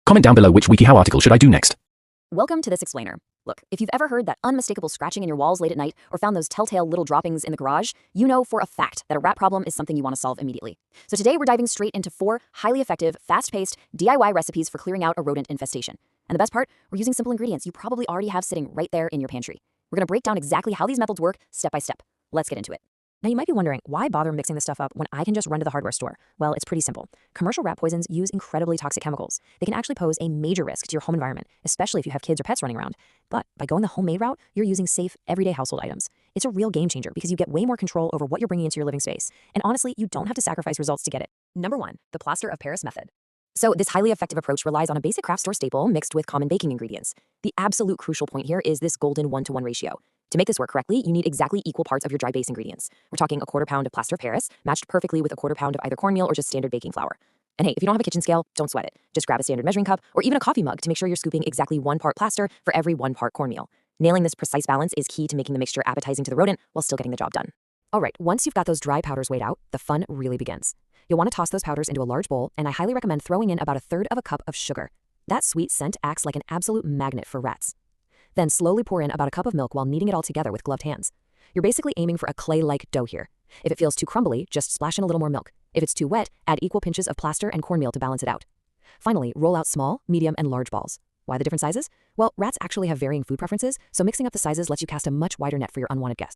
Comment down below which wikihow article should I do next. Welcome to this explainer. Look, if you've ever heard that unmistakable scratching in your walls late at night or found those telltale little droppings in the garage, you know for a fact that a rat problem is something you want to solve immediately. So today we're diving straight into 4 highly effective, fast-paced DIY recipes for clearing out a rodent infestation. And the best part, we're using simple ingredients you probably already have sitting right there in your pantry. We're going to break down exactly how these methods work step by step. Let's get into it. Now you might be wondering, why bother mixing this stuff up when I can just run to the hardware store? Well, it's pretty simple. Commercial rat poisons use incredibly toxic chemicals. They can actually pose a major risk to your home environment, especially if you have kids or pets running around. But by going the homemade route, you're using safe, everyday household items. It's a real game changer because you get way more control over what you're bringing into your living space. And honestly, you don't have to sacrifice results to get it. Number 1, the plaster of Paris method. So this highly effective approach relies on a basic craft store staple mixed with common baking ingredients. The absolute crucial point here is this golden 1-to-1 ratio. To make this work correctly, you need exactly equal parts of your dry base ingredients. We're talking a 1/4 pound of plaster of Paris, matched perfectly with a 1/4 pound of either cornmeal or just standard baking flour. And hey, if you don't have a kitchen scale, don't sweat it. Just grab a standard measuring cup or even a coffee mug to make sure you're scooping exactly 1 part plaster for every 1 part cornmeal. Nailing this precise balance is key to making the mixture appetizing to the rodent while still getting the job done. All right, once you've got those dry powders weighed out, the fun really begins. You'll want to toss those powders into a large bowl, and I highly recommend throwing in about 1/3 of a cup of sugar. That sweet scent acts like an absolute magnet for rats. Then slowly pour in about a cup of milk while kneading it all together with gloved hands. You're basically aiming for a clay-like dough here. If it feels too crumbly, just splash in a little more milk. If it's too wet, add equal pinches of plaster and cornmeal to balance it out. Finally, roll out small, medium, and large balls. Why the different sizes? Well, rats actually have varying food preferences, so mixing up the sizes lets you cast a much wider net for your unwanted guests.